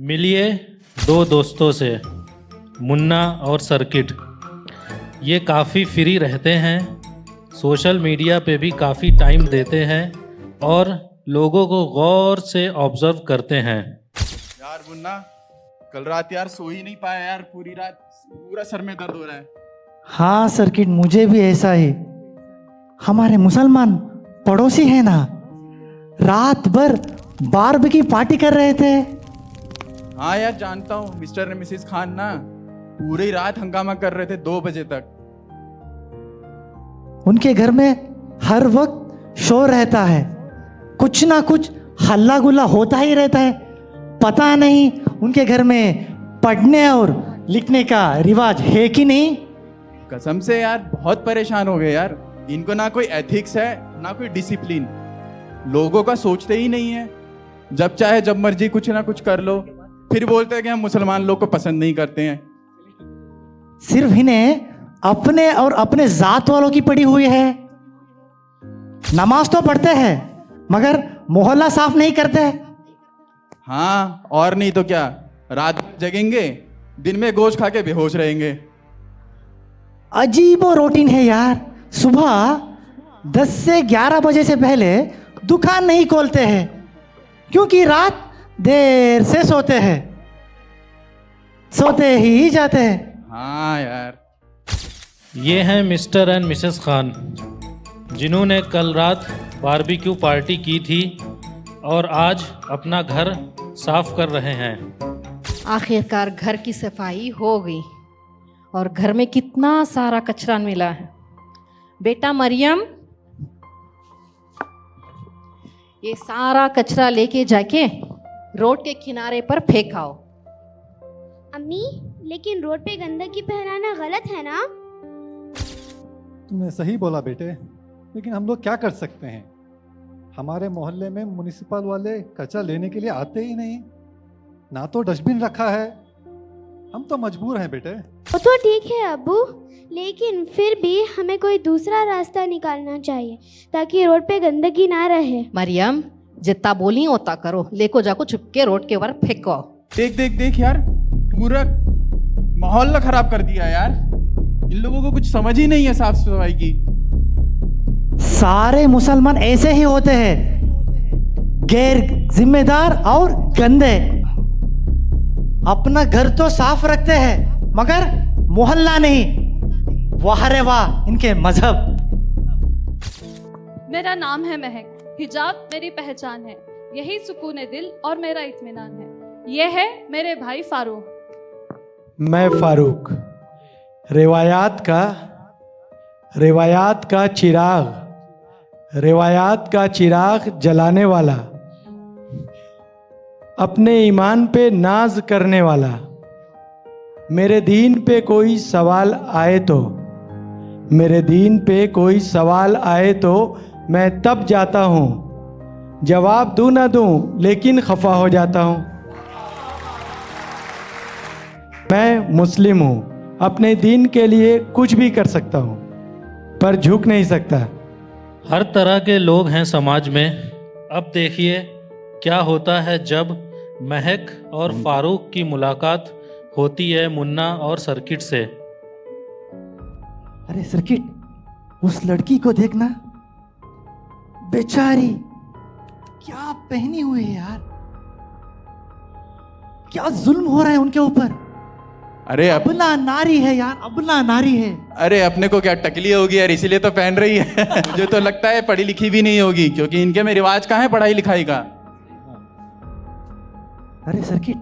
मिलिए दो दोस्तों से, मुन्ना और सर्किट। ये काफ़ी फ्री रहते हैं, सोशल मीडिया पे भी काफ़ी टाइम देते हैं और लोगों को गौर से ऑब्जर्व करते हैं। यार मुन्ना, कल रात यार सो ही नहीं पाया यार, पूरी रात पूरा सर में दर्द हो रहा है। हाँ सर्किट, मुझे भी ऐसा ही। हमारे मुसलमान पड़ोसी है ना, रात भर बारबेक्यू पार्टी कर रहे थे। हाँ यार जानता हूँ, मिस्टर और मिसेस खान ना पूरी रात हंगामा कर रहे थे 2 बजे तक। उनके घर में हर वक्त शोर रहता है, कुछ ना कुछ हल्ला गुल्ला होता ही रहता है। पता नहीं उनके घर में पढ़ने और लिखने का रिवाज है कि नहीं। कसम से यार बहुत परेशान हो गए यार। इनको ना कोई एथिक्स है ना कोई डिसिप्लिन, लोगों का सोचते ही नहीं है। जब चाहे जब मर्जी कुछ ना कुछ कर लो, फिर बोलते हैं कि हम मुसलमान लोग को पसंद नहीं करते हैं। सिर्फ इन्हें अपने और अपने जात वालों की पड़ी हुई है। नमाज तो पढ़ते हैं मगर मोहल्ला साफ नहीं करते। हाँ और नहीं तो क्या, रात जगेंगे, दिन में गोश्त खा के बेहोश रहेंगे। अजीब और रूटीन है यार। सुबह 10 से 11 बजे से पहले दुकान नहीं खोलते हैं क्योंकि रात देर से सोते हैं, सोते ही जाते हैं। हाँ यार, ये हैं मिस्टर एंड मिसेस खान, जिन्होंने कल रात बारबेक्यू पार्टी की थी और आज अपना घर साफ कर रहे हैं। आखिरकार घर की सफाई हो गई और घर में कितना सारा कचरा मिला है। बेटा मरियम, ये सारा कचरा लेके जाके रोड के किनारे पर फेंकाओ। अम्मी, लेकिन रोड पे गंदगी फैलाना गलत है ना? तुमने सही बोला बेटे, लेकिन हम लोग क्या कर सकते हैं। हमारे मोहल्ले में म्युनिसिपल वाले कचरा लेने के लिए आते ही नहीं, ना तो डस्टबिन रखा है। हम तो मजबूर हैं बेटे। वो तो ठीक है अब्बू, लेकिन फिर भी हमें कोई दूसरा रास्ता निकालना चाहिए ताकि रोड पे गंदगी ना रहे। मरियम, जितना बोली उतना करो, लेको जाको चुपके रोड के ऊपर फेंको। देख देख देख यार, पूरा माहौल खराब कर दिया यार। इन लोगों को कुछ समझ ही नहीं है साफ सफाई की। सारे मुसलमान ऐसे ही होते हैं, गैर जिम्मेदार और गंदे। अपना घर तो साफ रखते हैं मगर मोहल्ला नहीं। वाह रे वाह इनके मजहब। मेरा नाम है महक, हिजाब मेरी पहचान है, यही सुकून दिल और मेरा इत्मीनान है। यह है मेरे भाई फारूक। मैं फारूक, रिवायात का चिराग जलाने वाला, अपने ईमान पे नाज करने वाला। मेरे दीन पे कोई सवाल आए तो मैं तब जाता हूँ, जवाब दूँ ना दूँ लेकिन खफा हो जाता हूँ। मैं मुस्लिम हूँ, अपने दीन के लिए कुछ भी कर सकता हूँ पर झुक नहीं सकता। हर तरह के लोग हैं समाज में। अब देखिए क्या होता है जब महक और फारूक की मुलाकात होती है मुन्ना और सर्किट से। अरे सर्किट, उस लड़की को देखना, बेचारी क्या पहनी हुई है यार। क्या जुल्म हो रहा है उनके ऊपर। अरे अबला नारी है यार, अबला नारी है। अरे अपने को क्या टकली होगी यार, इसीलिए तो पहन रही है। मुझे तो लगता है पढ़ी लिखी भी नहीं होगी, क्योंकि इनके में रिवाज कहाँ है पढ़ाई लिखाई का। अरे सर्किट,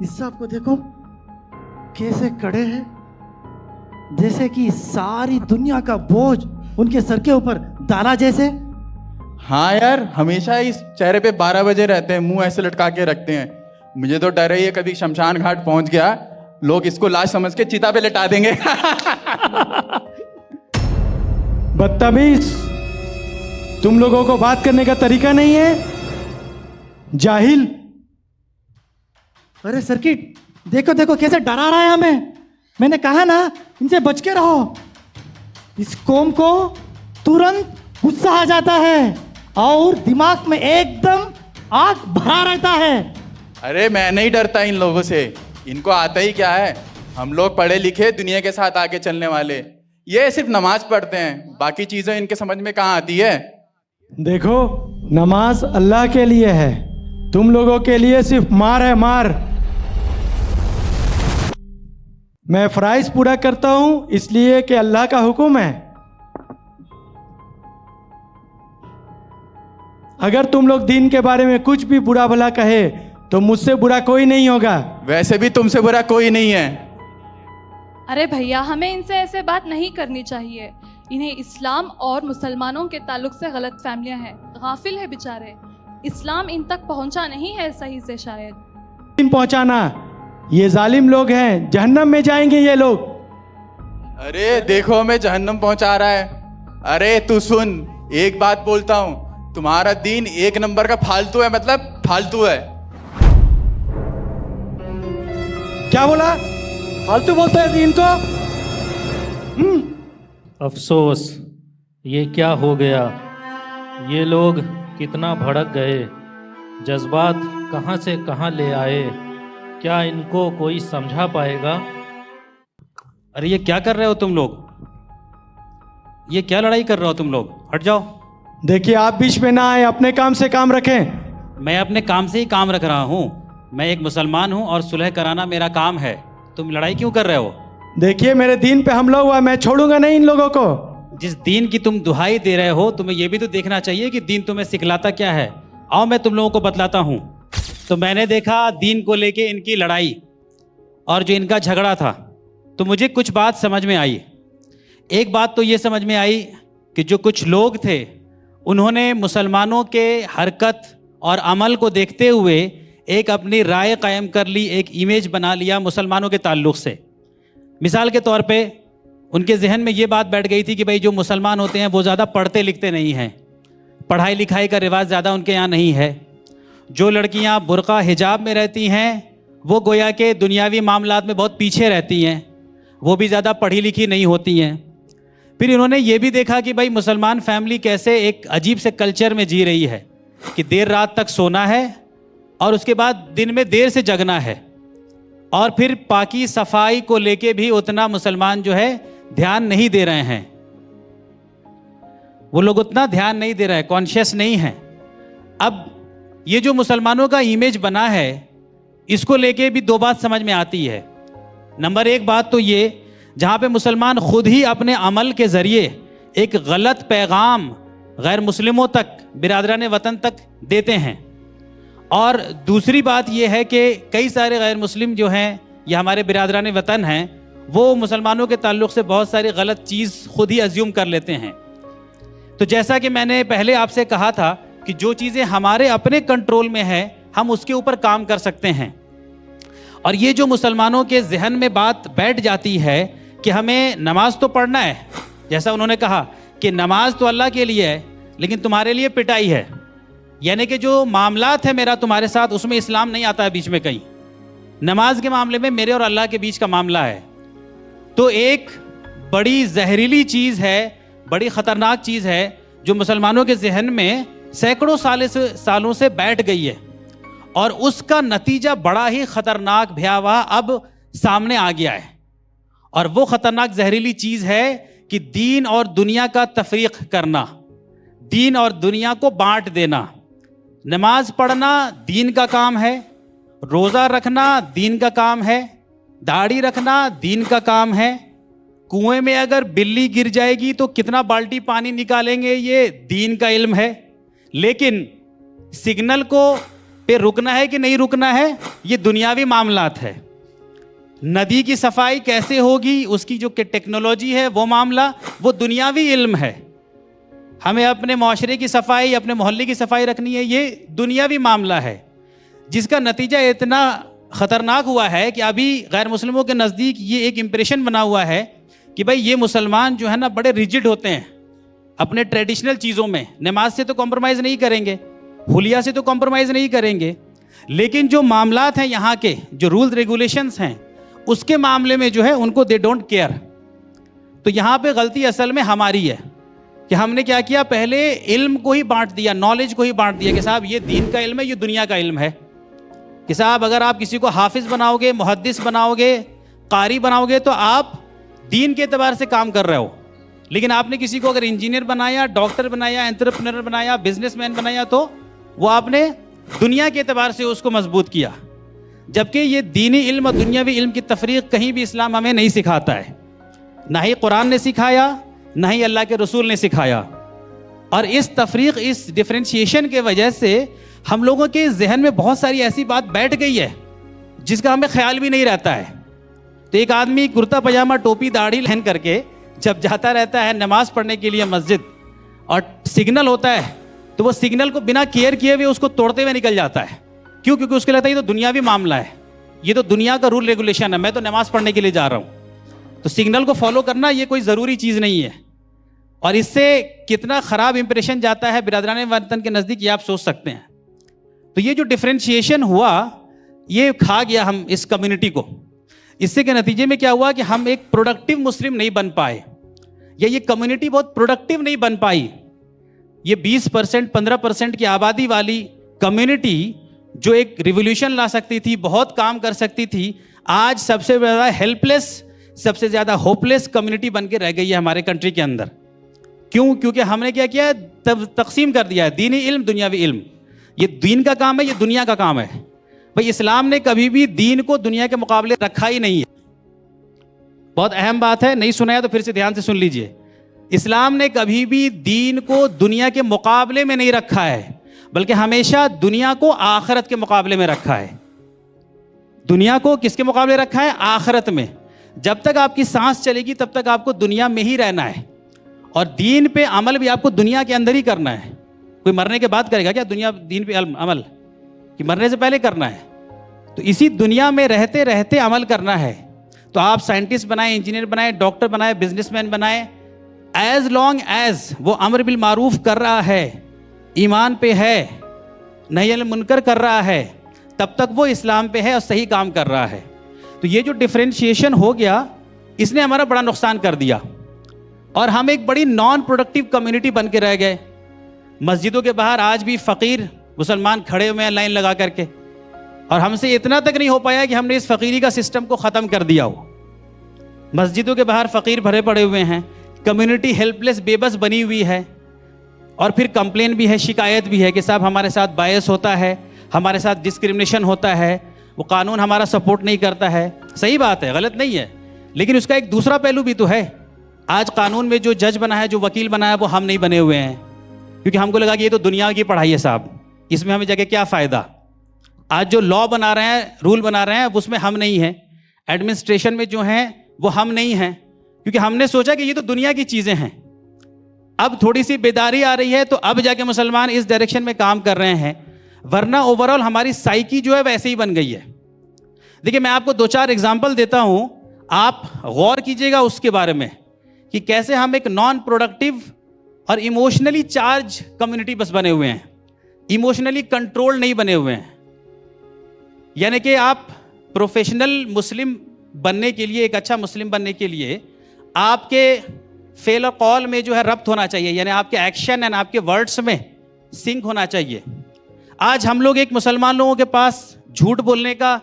इस साहब को देखो कैसे खड़े हैं, जैसे कि सारी दुनिया का बोझ उनके सर के ऊपर डाला जैसे। हाँ यार, हमेशा इस चेहरे पे 12 बजे रहते हैं, मुंह ऐसे लटका के रखते हैं। मुझे तो डर ही है कभी शमशान घाट पहुंच गया, लोग इसको लाश समझ के चिता पे लटा देंगे। बदतमीज, तुम लोगों को बात करने का तरीका नहीं है, जाहिल। अरे सर्किट, देखो देखो कैसे डरा रहा है हमें। मैंने कहा ना इनसे बच के रहो। इस कौम को तुरंत गुस्सा आ जाता है और दिमाग में एकदम आग भरा रहता है। अरे मैं नहीं डरता इन लोगों से, इनको आता ही क्या है। हम लोग पढ़े लिखे, दुनिया के साथ आगे चलने वाले, ये सिर्फ नमाज पढ़ते हैं, बाकी चीजें इनके समझ में कहाँ आती है। देखो, नमाज अल्लाह के लिए है, तुम लोगों के लिए सिर्फ मार है, मार। मैं फ़राइज़ पूरा करता हूं इसलिए कि अल्लाह का हुक्म है। अगर तुम लोग दीन के बारे में कुछ भी बुरा भला कहे तो मुझसे बुरा कोई नहीं होगा। वैसे भी तुमसे बुरा कोई नहीं है। अरे भैया, हमें इनसे ऐसे बात नहीं करनी चाहिए। इन्हें इस्लाम और मुसलमानों के ताल्लुक से गलत फहमियां हैं, गाफिल है बेचारे। इस्लाम इन तक पहुंचा नहीं है सही से शायद। दीन पहुंचाना, ये जालिम लोग हैं, जहन्नम में जाएंगे ये लोग। अरे देखो हमें जहन्नम पहुंचा रहा है। अरे तू सुन, एक बात बोलता हूं, तुम्हारा दीन एक नंबर का फालतू है, मतलब फालतू है। क्या बोला? फालतू बोलता है दीन को? अफसोस, ये क्या हो गया। ये लोग कितना भड़क गए, जज्बात कहाँ से कहाँ ले आए, क्या इनको कोई समझा पाएगा। अरे ये क्या कर रहे हो तुम लोग? ये क्या लड़ाई कर रहे हो तुम लोग? हट जाओ। देखिए, आप बीच में ना आए, अपने काम से काम रखें। मैं अपने काम से ही काम रख रहा हूँ। मैं एक मुसलमान हूँ और सुलह कराना मेरा काम है। तुम लड़ाई क्यों कर रहे हो? देखिए, मेरे दीन पे हमला हुआ, मैं छोड़ूंगा नहीं इन लोगों को। जिस दीन की तुम दुहाई दे रहे हो, तुम्हें यह भी तो देखना चाहिए कि दीन तुम्हें सिखलाता क्या है। आओ मैं तुम लोगों को बतलाता हूँ। तो मैंने देखा दीन को लेके इनकी लड़ाई और जो इनका झगड़ा था, तो मुझे कुछ बात समझ में आई। एक बात तो ये समझ में आई कि जो कुछ लोग थे, उन्होंने मुसलमानों के हरकत और अमल को देखते हुए एक अपनी राय कायम कर ली, एक इमेज बना लिया मुसलमानों के ताल्लुक़ से। मिसाल के तौर पे उनके जहन में ये बात बैठ गई थी कि भाई जो मुसलमान होते हैं वो ज़्यादा पढ़ते लिखते नहीं हैं, पढ़ाई लिखाई का रिवाज ज़्यादा उनके यहाँ नहीं है। जो लड़कियाँ बुर्का हिजाब में रहती हैं वो गोया के दुनियावी मामलात में बहुत पीछे रहती हैं, वो भी ज़्यादा पढ़ी लिखी नहीं होती हैं। फिर इन्होंने ये भी देखा कि भाई मुसलमान फैमिली कैसे एक अजीब से कल्चर में जी रही है कि देर रात तक सोना है और उसके बाद दिन में देर से जगना है, और फिर पाकी सफाई को लेके भी उतना मुसलमान जो है ध्यान नहीं दे रहे हैं। वो लोग उतना ध्यान नहीं दे रहे हैं, कॉन्शियस नहीं हैं। अब ये जो मुसलमानों का इमेज बना है, इसको लेके भी दो बात समझ में आती है। नंबर एक बात तो ये, जहाँ पे मुसलमान खुद ही अपने अमल के ज़रिए एक गलत पैगाम गैर मुस्लिमों तक, बिरादरान वतन तक देते हैं। और दूसरी बात यह है कि कई सारे गैर मुस्लिम जो हैं या हमारे बिरादरान वतन हैं, वो मुसलमानों के ताल्लुक़ से बहुत सारी गलत चीज़ खुद ही अज्यूम कर लेते हैं। तो जैसा कि मैंने पहले आपसे कहा था कि जो चीज़ें हमारे अपने कंट्रोल में है, हम उसके ऊपर काम कर सकते हैं। और ये जो मुसलमानों के जहन में बात बैठ जाती है कि हमें नमाज तो पढ़ना है, जैसा उन्होंने कहा कि नमाज तो अल्लाह के लिए है लेकिन तुम्हारे लिए पिटाई है, यानी कि जो मामलात है मेरा तुम्हारे साथ, उसमें इस्लाम नहीं आता है बीच में कहीं। नमाज के मामले में मेरे और अल्लाह के बीच का मामला है। तो एक बड़ी जहरीली चीज़ है, बड़ी ख़तरनाक चीज़ है जो मुसलमानों के जहन में सैकड़ों सालों से बैठ गई है, और उसका नतीजा बड़ा ही ख़तरनाक भयावह अब सामने आ गया है। और वो ख़तरनाक जहरीली चीज़ है कि दीन और दुनिया का तफरीक करना, दीन और दुनिया को बांट देना। नमाज पढ़ना दीन का काम है, रोज़ा रखना दीन का काम है, दाढ़ी रखना दीन का काम है। कुएं में अगर बिल्ली गिर जाएगी तो कितना बाल्टी पानी निकालेंगे, ये दीन का इल्म है। लेकिन सिग्नल को पे रुकना है कि नहीं रुकना है, ये दुनियावी मामलात है। नदी की सफाई कैसे होगी, उसकी जो टेक्नोलॉजी है वो मामला, वो दुनियावी इल्म है। हमें अपने माशरे की सफाई, अपने मोहल्ले की सफाई रखनी है, ये दुनियावी मामला है, जिसका नतीजा इतना ख़तरनाक हुआ है कि अभी गैर मुस्लिमों के नज़दीक ये एक इम्प्रेशन बना हुआ है कि भाई ये मुसलमान जो है ना बड़े रिजिड होते हैं अपने ट्रेडिशनल चीज़ों में। नमाज से तो कॉम्प्रोमाइज़ नहीं करेंगे, हुलिया से तो कॉम्प्रोमाइज़ नहीं करेंगे, लेकिन जो मामलात हैं यहाँ के, जो रूल्स रेगुलेशंस हैं, उसके मामले में जो है उनको दे डोंट केयर। तो यहाँ पे गलती असल में हमारी है कि हमने क्या किया, पहले इल्म को ही बांट दिया, नॉलेज को ही बांट दिया कि साहब ये दीन का इल्म है, ये दुनिया का इल्म है। कि साहब अगर आप किसी को हाफिज बनाओगे, मुहद्दिस बनाओगे, कारी बनाओगे तो आप दीन के एतबार से काम कर रहे हो। लेकिन आपने किसी को अगर इंजीनियर बनाया, डॉक्टर बनाया, एंटरप्रेन्योर बनाया, बिजनेसमैन बनाया तो वो आपने दुनिया के एतबार से उसको मजबूत किया। जबकि ये दीनी इल्म और दुनियावी इल्म की तफरीक कहीं भी इस्लाम हमें नहीं सिखाता है, ना ही कुरान ने सिखाया, ना ही अल्लाह के रसूल ने सिखाया। और इस तफरीक, इस डिफ्रेंशिएशन के वजह से हम लोगों के जहन में बहुत सारी ऐसी बात बैठ गई है जिसका हमें ख्याल भी नहीं रहता है। तो एक आदमी कुर्ता पजामा टोपी दाढ़ी पहन करके जब जाता रहता है नमाज पढ़ने के लिए मस्जिद, और सिग्नल होता है तो वो सिग्नल को बिना केयर किए हुए उसको तोड़ते हुए निकल जाता है। क्यों? क्योंकि उसको लगता है ये तो दुनियावी मामला है, ये तो दुनिया का रूल रेगुलेशन है, मैं तो नमाज पढ़ने के लिए जा रहा हूँ। तो सिग्नल को फॉलो करना ये कोई ज़रूरी चीज़ नहीं है। और इससे कितना ख़राब इंप्रेशन जाता है बिरादरान वतन के नज़दीक, ये आप सोच सकते हैं। तो ये जो डिफ्रेंशिएशन हुआ ये खा गया हम इस कम्युनिटी को। इससे के नतीजे में क्या हुआ कि हम एक प्रोडक्टिव मुस्लिम नहीं बन पाए, या ये कम्युनिटी बहुत प्रोडक्टिव नहीं बन पाई। ये 20% 15% की आबादी वाली कम्युनिटी जो एक रिवोल्यूशन ला सकती थी, बहुत काम कर सकती थी, आज सबसे ज़्यादा हेल्पलेस, सबसे ज़्यादा होपलेस कम्युनिटी बन के रह गई है हमारे कंट्री के अंदर। क्यों? क्योंकि हमने क्या किया है, तब तकसीम कर दिया है दीनी इल्म दुनियावी इल्म। ये दीन का काम है, ये दुनिया का काम है। भाई इस्लाम ने कभी भी दीन को दुनिया के मुकाबले रखा ही नहीं है। बहुत अहम बात है, नहीं सुना है तो फिर से ध्यान से सुन लीजिए। इस्लाम ने कभी भी दीन को दुनिया के मुकाबले में नहीं रखा है, बल्कि हमेशा दुनिया को आखिरत के मुकाबले में रखा है। दुनिया को किसके मुकाबले रखा है? आखिरत में। जब तक आपकी सांस चलेगी तब तक आपको दुनिया में ही रहना है, और दीन पे अमल भी आपको दुनिया के अंदर ही करना है। कोई मरने के बाद करेगा क्या दुनिया दीन पे अमल, कि मरने से पहले करना है? तो इसी दुनिया में रहते रहते अमल करना है। तो आप साइंटिस्ट बनाए, इंजीनियर बनाए, डॉक्टर बनाए, बिजनेसमैन बनाए, एज लॉन्ग एज वो अमर बिल मारूफ कर रहा है, ईमान पे है, नही अनिल मुनकर कर रहा है, तब तक वो इस्लाम पे है और सही काम कर रहा है। तो ये जो डिफ्रेंशिएशन हो गया इसने हमारा बड़ा नुकसान कर दिया, और हम एक बड़ी नॉन प्रोडक्टिव कम्युनिटी बन के रह गए। मस्जिदों के बाहर आज भी फ़कीर मुसलमान खड़े हुए हैं लाइन लगा करके, और हमसे इतना तक नहीं हो पाया कि हमने इस फ़कीरी का सिस्टम को ख़त्म कर दिया हो। मस्जिदों के बाहर फ़कीर भरे पड़े हुए हैं, कम्युनिटी हेल्पलेस बेबस बनी हुई है, और फिर कंप्लेन भी है, शिकायत भी है कि साहब हमारे साथ बायस होता है, हमारे साथ डिस्क्रिमिनेशन होता है, वो कानून हमारा सपोर्ट नहीं करता है। सही बात है, गलत नहीं है, लेकिन उसका एक दूसरा पहलू भी तो है। आज कानून में जो जज बना है, जो वकील बना है, वो हम नहीं बने हुए हैं, क्योंकि हमको लगा कि ये तो दुनिया की पढ़ाई है साहब, इसमें हमें जाके क्या फ़ायदा। आज जो लॉ बना रहे हैं, रूल बना रहे हैं, उसमें हम नहीं हैं। एडमिनिस्ट्रेशन में जो हैं वो हम नहीं हैं, क्योंकि हमने सोचा कि ये तो दुनिया की चीज़ें हैं। अब थोड़ी सी बेदारी आ रही है तो अब जाके मुसलमान इस डायरेक्शन में काम कर रहे हैं, वरना ओवरऑल हमारी साइकी जो है वैसे ही बन गई है। देखिए मैं आपको 2-4 एग्जाम्पल देता हूँ, आप गौर कीजिएगा उसके बारे में कि कैसे हम एक नॉन प्रोडक्टिव और इमोशनली चार्ज कम्युनिटी बस बने हुए हैं, इमोशनली कंट्रोल नहीं बने हुए हैं। यानी कि आप प्रोफेशनल मुस्लिम बनने के लिए, एक अच्छा मुस्लिम बनने के लिए आपके फेल और कॉल में जो है रब्त होना चाहिए, यानी आपके एक्शन एंड आपके वर्ड्स में सिंक होना चाहिए। आज हम लोग एक मुसलमान लोगों के पास झूठ बोलने का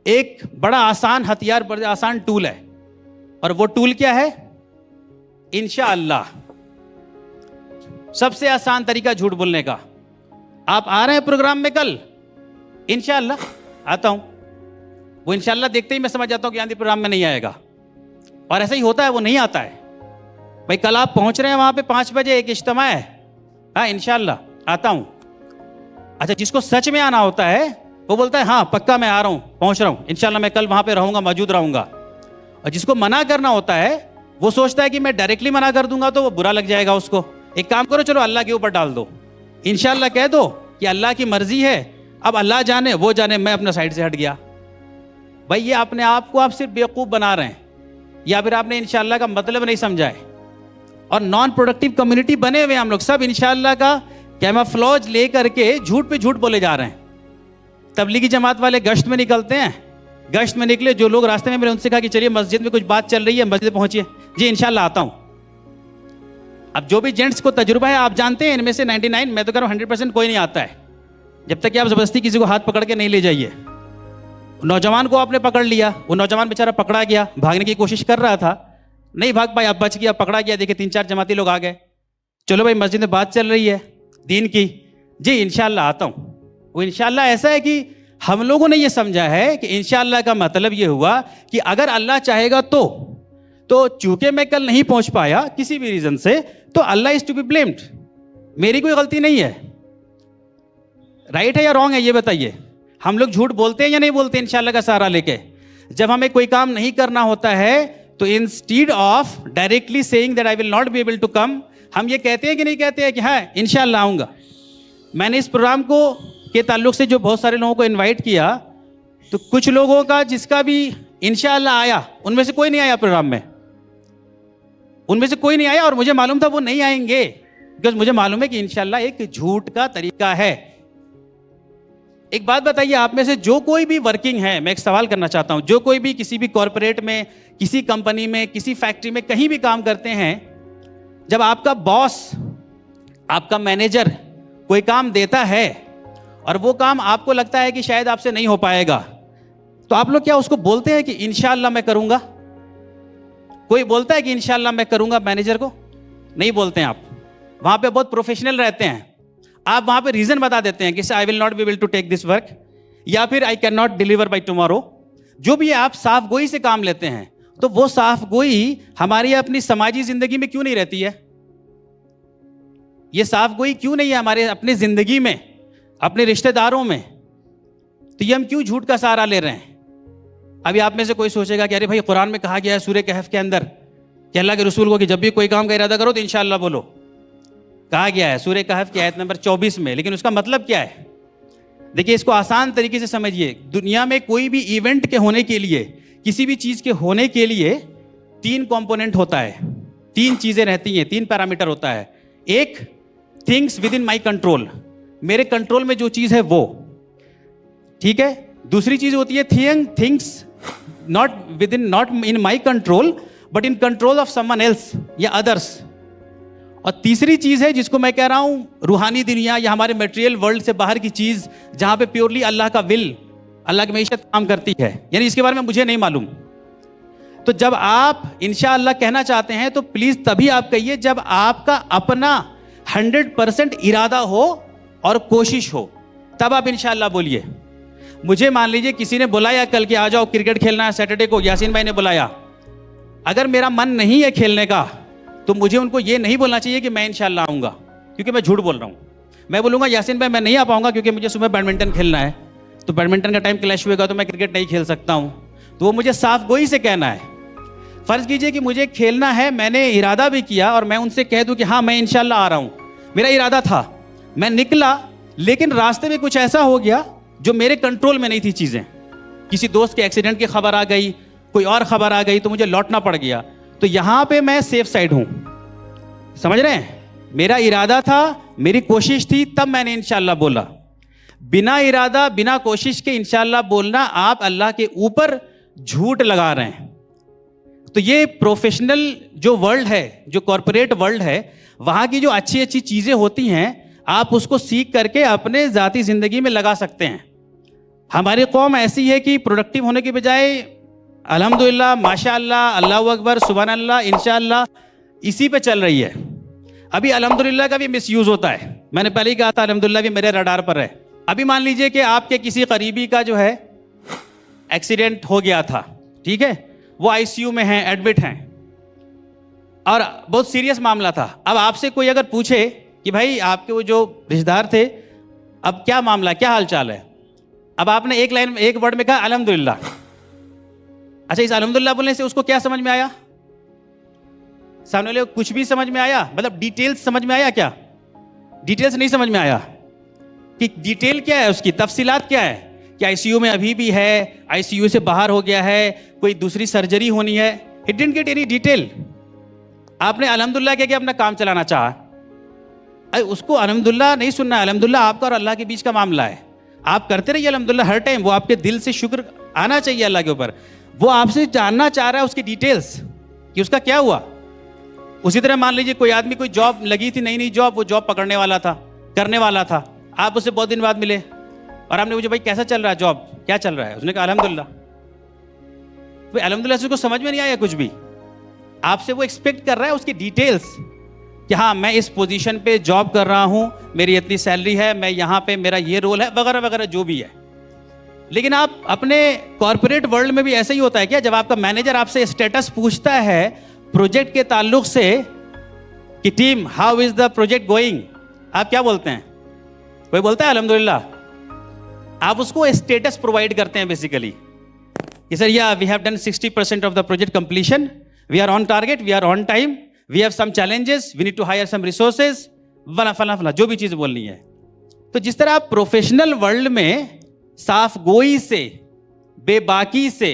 एक बड़ा आसान हथियार, बड़ा आसान टूल है, और वो टूल क्या है? इंशाअल्लाह। सबसे आसान तरीका झूठ बोलने का। आप आ रहे हैं प्रोग्राम में कल? इंशाअल्लाह आता हूं। वो इंशाअल्लाह देखते ही मैं समझ जाता हूं कि आंधी प्रोग्राम में नहीं आएगा, और ऐसा ही होता है, वो नहीं आता है। भाई कल आप पहुंच रहे हैं वहां पे 5 बजे, एक इज्तिमा है, हाँ इंशाअल्लाह आता हूं। अच्छा, जिसको सच में आना होता है वो बोलता है हाँ पक्का मैं आ रहा हूं, पहुंच रहा हूं, इंशाअल्लाह मैं कल वहां पे रहूंगा, मौजूद रहूंगा। और जिसको मना करना होता है वो सोचता है कि मैं डायरेक्टली मना कर दूंगा तो वो बुरा लग जाएगा उसको। एक काम करो, चलो अल्लाह के ऊपर डाल दो, इंशाअल्लाह कह दो कि अल्लाह की मर्जी है, अब अल्लाह जाने वो जाने, मैं अपना साइड से हट गया। भाई ये अपने आप को आप सिर्फ बेवकूफ़ बना रहे हैं, या फिर आपने इंशाअल्लाह का मतलब नहीं समझा है। और नॉन प्रोडक्टिव कम्युनिटी बने हुए हम लोग सब, इंशाअल्लाह का कैमोफ्लेज ले करके झूठ पे झूठ बोले जा रहे हैं। तबलीगी जमात वाले गश्त में निकलते हैं, गश्त में निकले, जो लोग रास्ते में मिले उनसे कहा कि चलिए मस्जिद में कुछ बात चल रही है, मस्जिद पहुंचिए, जी इंशाअल्लाह आता हूं। अब जो भी जेंट्स को तजुर्बा है आप जानते हैं, इनमें से 99, मैं तो कह रहा हूं 100% कोई नहीं आता है, जब तक कि आप ज़बरदस्ती किसी को हाथ पकड़ के नहीं ले जाइए। नौजवान को आपने पकड़ लिया, वो नौजवान बेचारा पकड़ा गया, भागने की कोशिश कर रहा था, नहीं भाग पाया, अब बच गया, पकड़ा गया, देखिए 3-4 जमाती लोग आ गए, चलो भाई मस्जिद में बात चल रही है दीन की, जी इंशाल्लाह आता हूँ। वो इंशाल्लाह ऐसा है कि हम लोगों ने ये समझा है कि इंशाल्लाह का मतलब ये हुआ कि अगर अल्लाह चाहेगा तो चूंकि मैं कल नहीं पहुंच पाया किसी भी रीजन से, तो अल्लाह इज टू बी ब्लेम्ड, मेरी कोई गलती नहीं है। राइट है या रॉन्ग है ये बताइए? हम लोग झूठ बोलते हैं या नहीं बोलते इंशाल्लाह का सहारा लेके? जब हमें कोई काम नहीं करना होता है तो instead of directly saying that I will not be able to come, हम ये कहते हैं कि नहीं कहते हैं कि हाँ इंशाल्लाह आऊँगा। मैंने इस प्रोग्राम को के ताल्लुक से जो बहुत सारे लोगों को इनवाइट किया, तो कुछ लोगों का जिसका भी इंशाल्लाह आया, उनमें से कोई नहीं आया प्रोग्राम में, उनमें से कोई नहीं आया, और मुझे मालूम था वो नहीं आएंगे, बिकॉज मुझे मालूम है कि इंशाल्लाह एक झूठ का तरीका है। एक बात बताइए, आप में से जो कोई भी वर्किंग है, मैं एक सवाल करना चाहता हूं, जो कोई भी किसी भी कॉरपोरेट में, किसी कंपनी में, किसी फैक्ट्री में, कहीं भी काम करते हैं, जब आपका बॉस, आपका मैनेजर कोई काम देता है और वो काम आपको लगता है कि शायद आपसे नहीं हो पाएगा, तो आप लोग क्या उसको बोलते हैं कि इंशाल्लाह मैं करूंगा? कोई बोलता है कि इंशाल्लाह मैं करूंगा मैनेजर को? नहीं बोलते हैं। आप वहां पे बहुत प्रोफेशनल रहते हैं, आप वहां पे रीजन बता देते हैं कि I will not be able to take this work, या फिर I can not deliver by tomorrow. जो भी आप साफ गोई से काम लेते हैं, तो वो साफ गोई हमारी अपनी समाजी जिंदगी में क्यों नहीं रहती है? ये साफ गोई क्यों नहीं है हमारे अपनी जिंदगी में, अपने रिश्तेदारों में? तो ये हम क्यों झूठ का सहारा ले रहे हैं? अभी आप में से कोई सोचेगा कि अरे भाई कुरान में कहा गया है सूरह कहफ के अंदर कि अल्लाह के रसूल को कि जब भी कोई काम का इरादा करो तो इंशाअल्लाह बोलो, कहा गया है सूरह कहफ की आयत नंबर 24 में। लेकिन उसका मतलब क्या है? देखिए, इसको आसान तरीके से समझिए। दुनिया में कोई भी इवेंट के होने के लिए, किसी भी चीज के होने के लिए 3 कंपोनेंट होता है, 3 चीजें रहती हैं, 3 पैरामीटर होता है। एक, things with in my control, मेरे कंट्रोल में जो चीज है वो, ठीक है। दूसरी चीज होती है things not in my control but in control of someone else या अदर्स। और तीसरी चीज है जिसको मैं कह रहा हूं रूहानी दुनिया या हमारे मटेरियल वर्ल्ड से बाहर की चीज, जहां पे प्योरली अल्लाह का विल, अल्लाह की मईशत काम करती है, यानी इसके बारे में मुझे नहीं मालूम। तो जब आप इंशाअल्लाह कहना चाहते हैं तो प्लीज तभी आप कहिए जब आपका अपना 100% इरादा हो और कोशिश हो, तब आप इंशाअल्लाह बोलिए। मुझे मान लीजिए किसी ने बुलाया कल के आ जाओ क्रिकेट खेलना है सैटरडे को, यासीन भाई ने बुलाया, अगर मेरा मन नहीं है खेलने का तो मुझे उनको ये नहीं बोलना चाहिए कि मैं इंशाअल्लाह आऊँगा, क्योंकि मैं झूठ बोल रहा हूँ। मैं बोलूँगा यासीन भाई मैं नहीं आ पाऊँगा क्योंकि मुझे सुबह बैडमिंटन खेलना है, तो बैडमिंटन का टाइम क्लैश हुएगा तो मैं क्रिकेट नहीं खेल सकता हूँ। तो वो मुझे साफ गोई से कहना है। फ़र्ज़ कीजिए कि मुझे खेलना है, मैंने इरादा भी किया और मैं उनसे कह दूँ कि हाँ मैं इंशाअल्लाह आ रहा हूँ, मेरा इरादा था, मैं निकला, लेकिन रास्ते में कुछ ऐसा हो गया जो मेरे कंट्रोल में नहीं थी चीज़ें। किसी दोस्त के एक्सीडेंट की खबर आ गई, कोई और खबर आ गई, तो मुझे लौटना पड़ गया। तो यहाँ पे मैं सेफ साइड हूँ, समझ रहे हैं? मेरा इरादा था, मेरी कोशिश थी, तब मैंने इंशाअल्लाह बोला। बिना इरादा, बिना कोशिश के इंशाअल्लाह बोलना, आप अल्लाह के ऊपर झूठ लगा रहे हैं। तो ये प्रोफेशनल जो वर्ल्ड है, जो कॉरपोरेट वर्ल्ड है, वहाँ की जो अच्छी अच्छी चीज़ें होती हैं, आप उसको सीख करके अपने ज़ाती ज़िंदगी में लगा सकते हैं। हमारी कौम ऐसी है कि प्रोडक्टिव होने के बजाय अल्हम्दुलिल्लाह, माशाअल्लाह, अल्लाहु अकबर, सुभान अल्लाह, इंशाअल्लाह, इसी पे चल रही है। अभी अल्हम्दुलिल्लाह का भी मिसयूज़ होता है। मैंने पहले ही कहा था अल्हम्दुलिल्लाह भी मेरे रडार पर है। अभी मान लीजिए कि आपके किसी करीबी का जो है एक्सीडेंट हो गया था, ठीक है, वो आईसीयू में हैं, एडमिट हैं, और बहुत सीरियस मामला था। अब आपसे कोई अगर पूछे कि भाई आपके वो जो रिश्तेदार थे, अब क्या मामला, क्या हाल चाल है, अब आपने एक लाइन, एक वर्ड में कहा अल्हम्दुलिल्लाह। अच्छा, इस अल्हम्दुलिल्लाह बोलने से उसको क्या समझ में आया? सामने वाले को कुछ भी समझ में आया? मतलब डिटेल्स समझ में आया क्या? डिटेल्स नहीं समझ में आया कि डिटेल क्या है, उसकी तफसीलात क्या है, कि आईसीयू में अभी भी है, आईसीयू से बाहर हो गया है, कोई दूसरी सर्जरी होनी है। It didn't get any detail. आपने अल्हम्दुलिल्लाह कह के अपना काम चलाना चाहा। अरे उसको अल्हम्दुलिल्लाह नहीं सुनना है। अल्हम्दुलिल्लाह आपका और अल्लाह के बीच का मामला है। आप करते रहिए अल्हम्दुलिल्लाह हर टाइम, वो आपके दिल से शुक्र आना चाहिए अल्लाह के ऊपर। वो आपसे जानना चाह रहा है उसकी डिटेल्स कि उसका क्या हुआ। उसी तरह मान लीजिए कोई आदमी, कोई जॉब लगी थी, नई नई जॉब, वो जॉब पकड़ने वाला था, करने वाला था, आप उससे बहुत दिन बाद मिले, और आपने पूछा भाई कैसा चल रहा है जॉब, क्या चल रहा है, उसने कहा अल्हम्दुलिल्लाह। भाई अल्हम्दुलिल्लाह से उसको समझ में नहीं आया कुछ भी। आपसे वो एक्सपेक्ट कर रहा है उसकी डिटेल्स कि हाँ मैं इस पोजीशन पे जॉब कर रहा हूँ, मेरी इतनी सैलरी है, मैं यहाँ पे मेरा ये रोल है, वगैरह वगैरह जो भी है। लेकिन आप अपने कॉर्पोरेट वर्ल्ड में भी ऐसा ही होता है क्या? जब आपका मैनेजर आपसे स्टेटस पूछता है प्रोजेक्ट के ताल्लुक से कि team how is the project going, आप क्या बोलते हैं? कोई बोलता है अल्हम्दुलिल्लाह? आप उसको स्टेटस प्रोवाइड करते हैं बेसिकली कि सर या we have done 60% of the project completion, we are on target, we are on time, we have some challenges, we need to hire some resources, फला फला फला जो भी चीज़ बोलनी है। तो जिस तरह आप प्रोफेशनल वर्ल्ड में साफ गोई से, बेबाकी से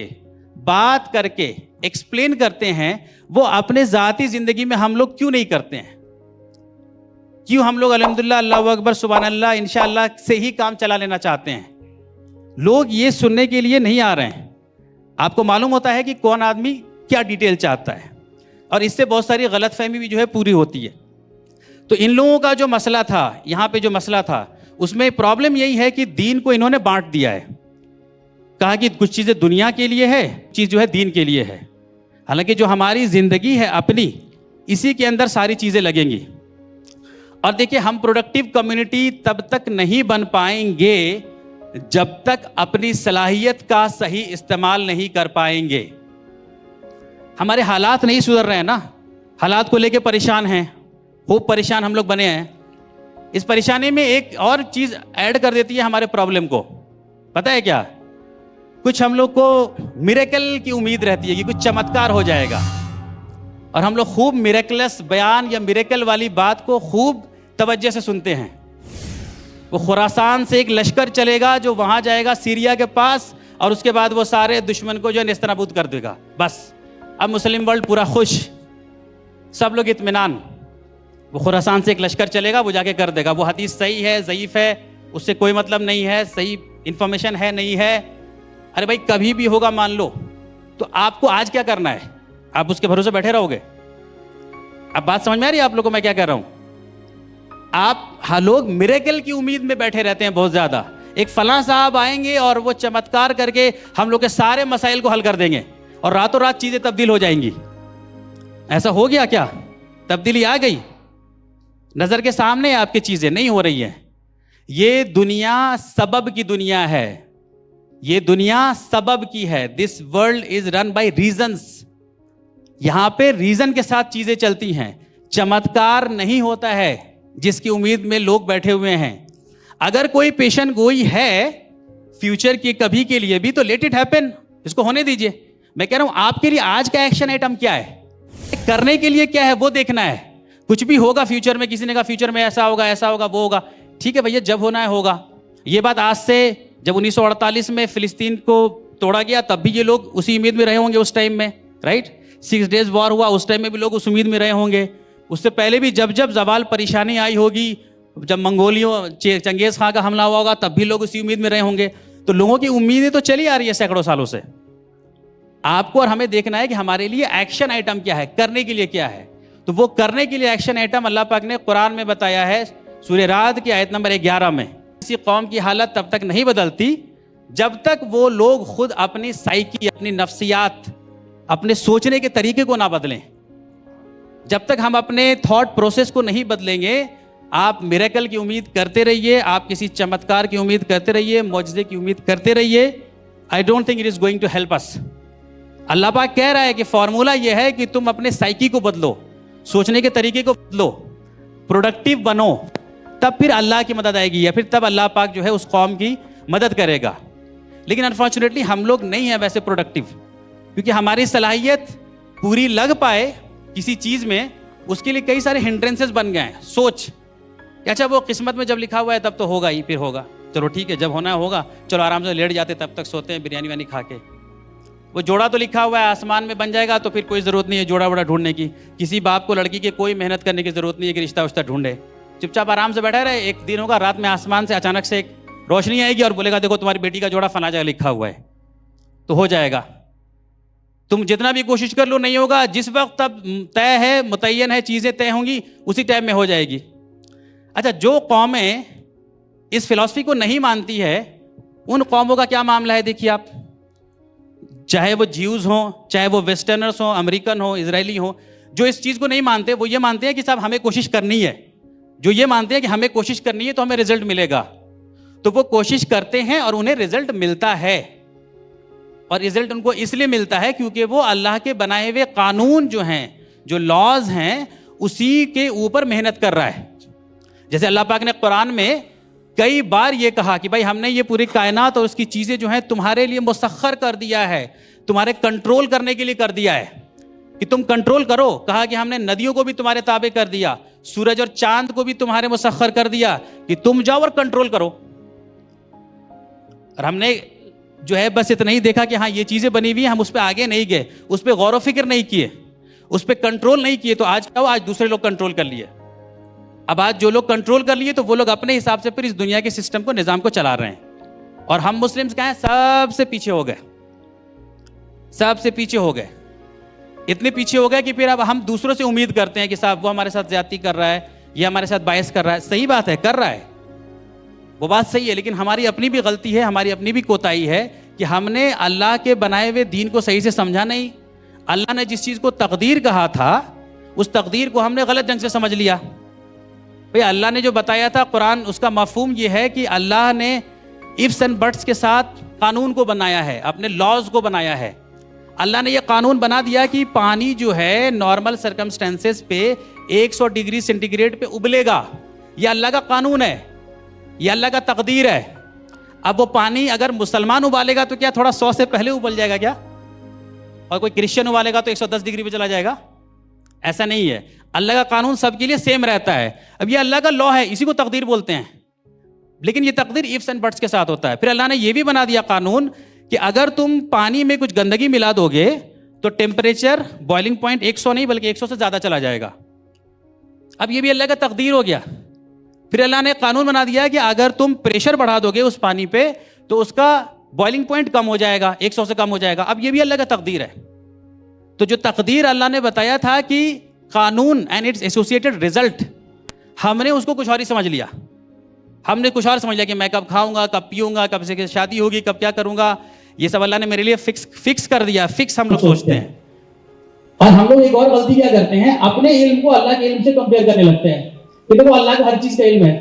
बात करके एक्सप्लेन करते हैं, वो अपने ज़ाती ज़िंदगी में हम लोग क्यों नहीं करते हैं? क्यों हम लोग अल्हम्दुलिल्लाह, अल्लाहु अकबर, सुभान अल्लाह, इंशाअल्लाह से ही काम चला लेना चाहते हैं? लोग ये सुनने के लिए नहीं आ रहे हैं। आपको मालूम होता है कि कौन आदमी क्या डिटेल चाहता है, और इससे बहुत सारी गलतफहमी भी जो है पूरी होती है। तो इन लोगों का जो मसला था, यहाँ पे जो मसला था, उसमें प्रॉब्लम यही है कि दीन को इन्होंने बांट दिया है। कहा कि कुछ चीज़ें दुनिया के लिए है, चीज़ जो है दीन के लिए है। हालांकि जो हमारी ज़िंदगी है अपनी, इसी के अंदर सारी चीज़ें लगेंगी। और देखिए, हम प्रोडक्टिव कम्युनिटी तब तक नहीं बन पाएंगे जब तक अपनी सलाहियत का सही इस्तेमाल नहीं कर पाएंगे। हमारे हालात नहीं सुधर रहे हैं ना, हालात को लेके परेशान हैं, खूब परेशान हम लोग बने हैं। इस परेशानी में एक और चीज़ ऐड कर देती है हमारे प्रॉब्लम को, पता है क्या? कुछ हम लोग को मिरेकल की उम्मीद रहती है कि कुछ चमत्कार हो जाएगा, और हम लोग खूब मिरेकलस बयान या मिरेकल वाली बात को खूब तवज्जो से सुनते हैं। वो खुरासान से एक लश्कर चलेगा जो वहां जाएगा सीरिया के पास, और उसके बाद वो सारे दुश्मन को जो है नेस्तनाबूद कर देगा। बस अब मुस्लिम वर्ल्ड पूरा खुश, सब लोग इत्मीनान। वो खुरासान से एक लश्कर चलेगा, वो जाके कर देगा। वो हदीस सही है, ज़ईफ़ है, उससे कोई मतलब नहीं है, सही इंफॉर्मेशन है नहीं है। अरे भाई कभी भी होगा मान लो, तो आपको आज क्या करना है? आप उसके भरोसे बैठे रहोगे? अब बात समझ में आ रही है आप लोगों को मैं क्या कह रहा हूं? आप लोग मिरेकल की उम्मीद में बैठे रहते हैं बहुत ज्यादा। एक फलां साहब आएंगे और वो चमत्कार करके हम लोग के सारे मसाइल को हल कर देंगे, और रातों रात चीजें तब्दील हो जाएंगी। ऐसा हो गया क्या? तब्दीली आ गई नजर के सामने? आपकी चीजें नहीं हो रही हैं। ये दुनिया सबब की दुनिया है, ये दुनिया सबब की है। This world is run by reasons. यहां पे रीजन के साथ चीजें चलती हैं, चमत्कार नहीं होता है जिसकी उम्मीद में लोग बैठे हुए हैं। अगर कोई पेशन गोई है फ्यूचर की कभी के लिए भी, तो लेट इट हैपन, इसको होने दीजिए। मैं कह रहा हूं आपके लिए आज का एक्शन आइटम क्या है, करने के लिए क्या है वो देखना है। कुछ भी होगा फ्यूचर में, किसी ने कहा फ्यूचर में ऐसा होगा, ऐसा होगा, वो होगा, ठीक है भैया, जब होना है होगा। ये बात आज से, जब 1948 में फिलिस्तीन को तोड़ा गया तब भी ये लोग उसी उम्मीद में रहे होंगे उस टाइम में, राइट? 6 डेज वॉर हुआ, उस टाइम में भी लोग उस उम्मीद में रहे होंगे। उससे पहले भी जब जब जवाल परेशानी आई होगी, जब मंगोलियों चंगेज खां का हमला हुआ होगा, तब भी लोग उसी उम्मीद में रहे होंगे। तो लोगों की उम्मीदें तो चली आ रही है सैकड़ों सालों से। आपको और हमें देखना है कि हमारे लिए एक्शन आइटम क्या है, करने के लिए क्या है। तो वो करने के लिए एक्शन आइटम अल्लाह पाक ने कुरान में बताया है, सूरह राद की आयत नंबर 11 में। किसी कौम की हालत तब तक नहीं बदलती जब तक वो लोग खुद अपनी साइकी, अपनी नफ्सियात, अपने सोचने के तरीके को ना बदलें। जब तक हम अपने थॉट प्रोसेस को नहीं बदलेंगे, आप मिरेकल की उम्मीद करते रहिए, आप किसी चमत्कार की उम्मीद करते रहिए, मौजज़े की उम्मीद करते रहिए। I don't think it is going to help us. Allah पाक कह रहा है कि फॉर्मूला यह है कि तुम अपने साइकी को बदलो, सोचने के तरीके को बदलो, प्रोडक्टिव बनो, तब फिर अल्लाह की मदद आएगी, या फिर तब अल्लाह पाक जो है उस कौम की मदद करेगा। लेकिन अनफॉर्चुनेटली हम लोग नहीं हैं वैसे प्रोडक्टिव, क्योंकि हमारी सलाहियत पूरी लग पाए किसी चीज़ में, उसके लिए कई सारे हिंड्रेंसेस बन गए हैं। सोच कि अच्छा वो किस्मत में जब लिखा हुआ है तब तो होगा ही, फिर होगा, चलो ठीक है, जब होना है होगा, चलो आराम से लेट जाते, तब तक सोते हैं बिरयानी वानी खा के। वो जोड़ा तो लिखा हुआ है आसमान में बन जाएगा, तो फिर कोई ज़रूरत नहीं है जोड़ा वोड़ा ढूंढने की। किसी बाप को लड़की के कोई मेहनत करने की ज़रूरत नहीं है कि रिश्ता उश्ता ढूंढे, चुपचाप आराम से बैठा रहे। एक दिन होगा रात में आसमान से अचानक से एक रोशनी आएगी और बोलेगा देखो तुम्हारी बेटी का जोड़ा फला जगह लिखा हुआ है, तो हो जाएगा। तुम जितना भी कोशिश कर लो नहीं होगा। जिस वक्त तब तय है, मुतय्यन है, चीज़ें तय होंगी, उसी टाइम में हो जाएगी। अच्छा, जो कौमें इस फिलॉसफी को नहीं मानती है उन कौमों का क्या मामला है देखिए आप, चाहे वो ज्यूज हों, चाहे वो वेस्टर्नर्स हों, अमेरिकन हों, इजरायली हों, जो इस चीज़ को नहीं मानते, वो ये मानते हैं कि साहब हमें कोशिश करनी है, जो ये मानते हैं कि हमें कोशिश करनी है तो हमें रिजल्ट मिलेगा, तो वो कोशिश करते हैं और उन्हें रिजल्ट मिलता है। और रिजल्ट उनको इसलिए मिलता है क्योंकि वो अल्लाह के बनाए हुए कानून जो हैं, जो लॉज हैं, उसी के ऊपर मेहनत कर रहा है। जैसे अल्लाह पाक ने कुरान में कई बार ये कहा कि भाई हमने ये पूरी कायनात और उसकी चीज़ें जो हैं तुम्हारे लिए मुसख्खर कर दिया है, तुम्हारे कंट्रोल करने के लिए कर दिया है कि तुम कंट्रोल करो। कहा कि हमने नदियों को भी तुम्हारे ताबे कर दिया, सूरज और चांद को भी तुम्हारे मुसख्खर कर दिया कि तुम जाओ और कंट्रोल करो। और हमने जो है बस इतना ही देखा कि हाँ ये चीज़ें बनी हुई हैं, हम उस पर आगे नहीं गए, उस पर गौर व फिक्र नहीं किए, उस पर कंट्रोल नहीं किए। तो आज क्या हुआ, आज दूसरे लोग कंट्रोल कर लिए। अब आज जो लोग कंट्रोल कर लिए तो वो लोग अपने हिसाब से फिर इस दुनिया के सिस्टम को, निज़ाम को चला रहे हैं। और हम मुस्लिम्स क्या हैं, सबसे पीछे हो गए, सबसे पीछे हो गए, इतने पीछे हो गए कि फिर अब हम दूसरों से उम्मीद करते हैं कि साहब वो हमारे साथ ज्यादती कर रहा है, ये हमारे साथ बायस कर रहा है। सही बात है, कर रहा है, वो बात सही है, लेकिन हमारी अपनी भी गलती है, हमारी अपनी भी कोताही है कि हमने अल्लाह के बनाए हुए दीन को सही से समझा नहीं। अल्लाह ने जिस चीज़ को तकदीर कहा था, उस तकदीर को हमने गलत ढंग से समझ लिया। भाई अल्लाह ने जो बताया था कुरान, उसका मफहूम ये है कि अल्लाह ने इफ्स एंड बट्स के साथ कानून को बनाया है, अपने लॉज को बनाया है। अल्लाह ने यह कानून बना दिया कि पानी जो है नॉर्मल सर्कमस्टेंसेस पे 100 डिग्री सेंटीग्रेड पे उबलेगा। यह अल्लाह का कानून है, यह अल्लाह का तकदीर है। अब वो पानी अगर मुसलमान उबालेगा तो क्या थोड़ा 100 से पहले उबल जाएगा क्या? और कोई क्रिश्चियन उबालेगा तो 110 डिग्री पे चला जाएगा? ऐसा नहीं है। अल्लाह का कानून सबके लिए सेम रहता है। अब ये अल्लाह का लॉ है, इसी को तकदीर बोलते हैं, लेकिन ये तकदीर इफ्स एंड बट्स के साथ होता है। फिर अल्लाह ने ये भी बना दिया कानून कि अगर तुम पानी में कुछ गंदगी मिला दोगे तो टेम्परेचर बॉइलिंग पॉइंट 100 नहीं बल्कि 100 से ज़्यादा चला जाएगा। अब ये भी अल्लाह का तकदीर हो गया। फिर अल्लाह ने कानून बना दिया कि अगर तुम प्रेशर बढ़ा दोगे उस पानी पे तो उसका बॉइलिंग पॉइंट कम हो जाएगा, 100 से कम हो जाएगा। अब ये भी अल्लाह का तकदीर है। तो जो तकदीर अल्लाह ने बताया था कि कानून एंड इट्स एसोसिएटेड रिजल्ट, हमने उसको कुछ और ही समझ लिया। हमने कुछ और समझ लिया कि मैं कब खाऊंगा, कब पीऊंगा, कब से शादी होगी, कब क्या करूंगा, ये सब अल्लाह ने मेरे लिए फिक्स कर दिया। फिक्स हम लोग सोचते हैं। और हम लोग एक और गलती क्या करते हैं, अपने इल्म को अल्लाह के इल्म से कंपेयर करने लगते हैं कि देखो अल्लाह को हर चीज का इल्म है।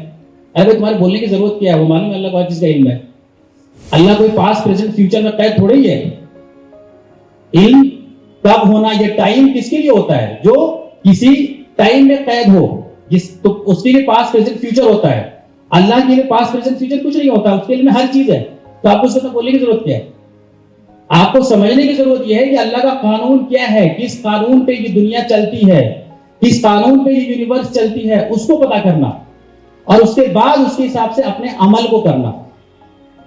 अरे तुम्हारे बोलने की जरूरत क्या है, वो मालूम है अल्लाह को हर चीज का इल्म है। अल्लाह कोई पास्ट प्रेजेंट फ्यूचर में कैद थोड़ी है। इल्म कब होना, ये टाइम किसके लिए होता है? जो किसी टाइम में कैद हो, तो उसके लिए पास्ट प्रेजेंट फ्यूचर होता है। अल्लाह के लिए पास्ट प्रेजेंट फ्यूचर कुछ नहीं होता, उसके लिए हर चीज है। तो आपको उसको बोलने की जरूरत क्या है? आपको समझने की जरूरत यह है कि अल्लाह का कानून क्या है, किस कानून पे ये दुनिया चलती है, किस कानून पे ये यूनिवर्स चलती है, उसको पता करना और उसके बाद उसके हिसाब से अपने अमल को करना।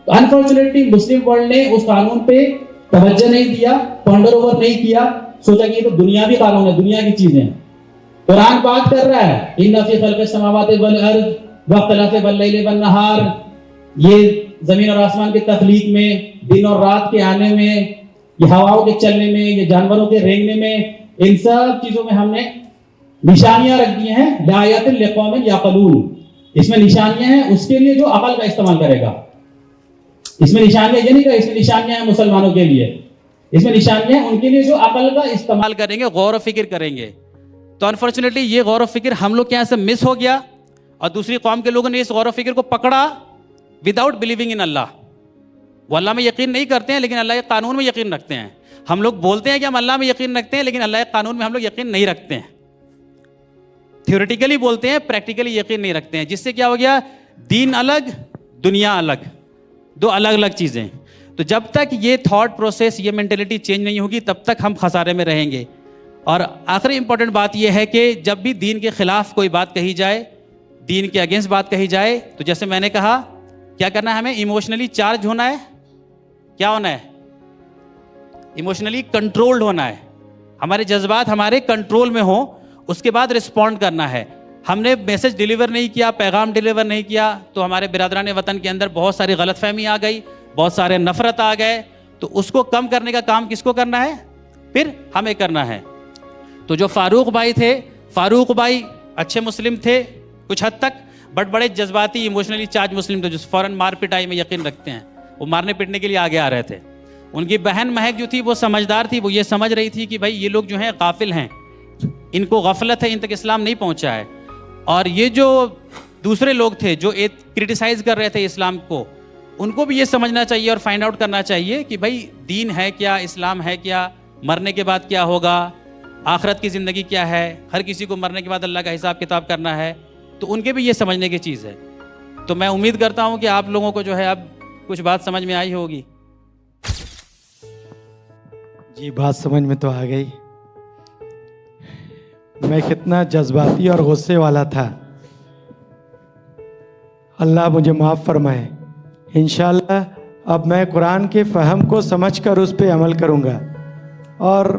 तो अनफॉर्चुनेटली मुस्लिम वर्ल्ड ने उस कानून पे तवज्जो नहीं दिया, पॉन्डर ओवर नहीं किया, सोचा कि ये तो दुनियावी कानून है, दुनिया की चीजें हैं। कुरान बात कर रहा है इन्ना फी खल्क़िस समावाति वल अर्द वख्तिलाफ़ि वल लैलि वन नहार, ये जमीन और आसमान की तख्लीक में, दिन और रात के आने में, ये हवाओं के चलने में, ये जानवरों के रेंगने में, इन सब चीजों में हमने निशानियां रख दी हैं। लायातिन लिक़ौमिन याक़िलून, इसमें निशानियां हैं उसके लिए जो अकल का इस्तेमाल करेगा। इसमें निशानियां ये नहीं कहा इसमें निशानियां हैं मुसलमानों के लिए, इसमें निशानियां उनके लिए जो अकल का इस्तेमाल करेंगे, गौर व फिक्र करेंगे। तो अनफॉर्चुनेटली ये गौर व फिक्र हम लोग के यहाँ से मिस हो गया और दूसरी कौम के लोगों ने इस गौर व फिक्र को पकड़ा विदाउट बिलीविंग इन अल्लाह। वो अल्लाह में यकीन नहीं करते हैं लेकिन अल्लाह के कानून में यकीन रखते हैं। हम लोग बोलते हैं कि हम अल्लाह में यकीन रखते हैं लेकिन अल्लाह के कानून में हम लोग यकीन नहीं रखते हैं। थ्योरेटिकली बोलते हैं, प्रैक्टिकली यकीन नहीं रखते हैं, जिससे क्या हो गया, दीन अलग दुनिया अलग, दो अलग अलग चीज़ें। तो जब तक ये थॉट प्रोसेस, ये मेंटेलिटी चेंज नहीं होगी तब तक हम खसारे में रहेंगे। और आखिरी इंपॉर्टेंट बात यह है कि जब भी दीन के खिलाफ कोई बात कही जाए, दीन के अगेंस्ट बात कही जाए, तो जैसे मैंने कहा क्या करना है, हमें इमोशनली चार्ज होना है। क्या होना है? इमोशनली कंट्रोल्ड होना है। हमारे जज्बात हमारे कंट्रोल में हो, उसके बाद रिस्पॉन्ड करना है। हमने मैसेज डिलीवर नहीं किया, पैगाम डिलीवर नहीं किया तो हमारे बिरादरान वतन के अंदर बहुत सारी गलतफहमी आ गई, बहुत सारे नफरत आ गए। तो उसको कम करने का काम किसको करना है? फिर हमें करना है। तो जो फारूक भाई थे, फारूक भाई अच्छे मुस्लिम थे कुछ हद तक, बट बड़े जज्बाती इमोशनली चार्ज मुस्लिम थे जो फौरन मार पिटाई में यकीन रखते हैं। वो मारने पीटने के लिए आगे आ रहे थे। उनकी बहन महक जो थी वो समझदार थी, वो ये समझ रही थी कि भाई ये लोग जो हैं गाफिल हैं, इनको गफलत है, इन तक इस्लाम नहीं पहुंचा है। और ये जो दूसरे लोग थे जो क्रिटिसाइज कर रहे थे इस्लाम को, उनको भी ये समझना चाहिए और फाइंड आउट करना चाहिए कि भाई दीन है क्या, इस्लाम है क्या, मरने के बाद क्या होगा, आखिरत की ज़िंदगी क्या है, हर किसी को मरने के बाद अल्लाह का हिसाब किताब करना है। तो उनके भी ये समझने की चीज़ है। तो मैं उम्मीद करता हूँ कि आप लोगों को जो है अब कुछ बात समझ में आई होगी। जी बात समझ में तो आ गई। मैं कितना जज्बाती और गुस्से वाला था, अल्लाह मुझे माफ़ फरमाए। इंशाअल्लाह अब मैं कुरान के फ़हम को समझकर उस पर अमल करूँगा। और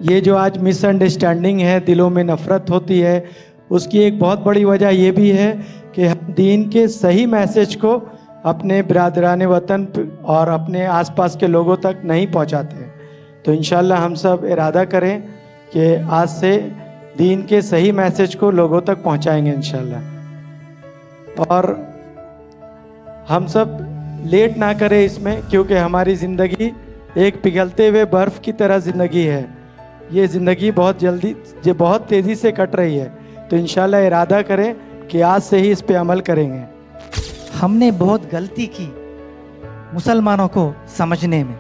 ये जो आज मिसअंडरस्टैंडिंग है, दिलों में नफ़रत होती है, उसकी एक बहुत बड़ी वजह ये भी है कि हम दीन के सही मैसेज को अपने बिरादरान वतन और अपने आसपास के लोगों तक नहीं पहुंचाते। तो इंशाअल्लाह हम सब इरादा करें कि आज से दीन के सही मैसेज को लोगों तक पहुंचाएंगे इंशाअल्लाह। और हम सब लेट ना करें इसमें, क्योंकि हमारी ज़िंदगी एक पिघलते हुए बर्फ़ की तरह ज़िंदगी है। ये ज़िंदगी बहुत तेज़ी से कट रही है। तो इंशाअल्लाह इरादा करें कि आज से ही इस पे अमल करेंगे। हमने बहुत गलती की मुसलमानों को समझने में।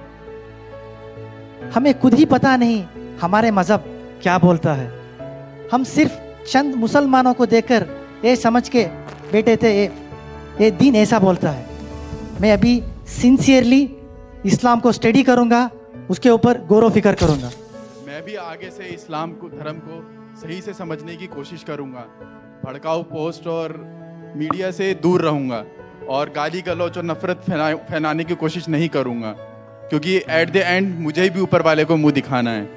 हमें खुद ही पता नहीं हमारे मज़हब क्या बोलता है। हम सिर्फ चंद मुसलमानों को देखकर ये समझ के बैठे थे ये दीन ऐसा बोलता है। मैं अभी सिंसियरली इस्लाम को स्टडी करूँगा, उसके ऊपर गौर फिक्र करूँगा। मैं भी आगे से इस्लाम को, धर्म को सही से समझने की कोशिश करूँगा। भड़काऊ पोस्ट और मीडिया से दूर रहूँगा और गाली गलौच और नफरत फैलाने की कोशिश नहीं करूँगा, क्योंकि एट द एंड मुझे भी ऊपर वाले को मुंह दिखाना है।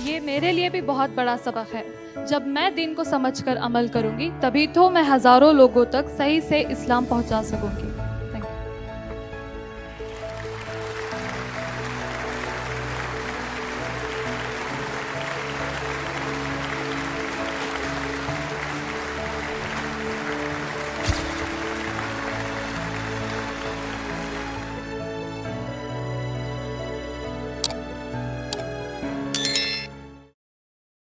ये मेरे लिए भी बहुत बड़ा सबक है। जब मैं दीन को समझकर अमल करूंगी, तभी तो मैं हज़ारों लोगों तक सही से इस्लाम पहुंचा सकूंगी।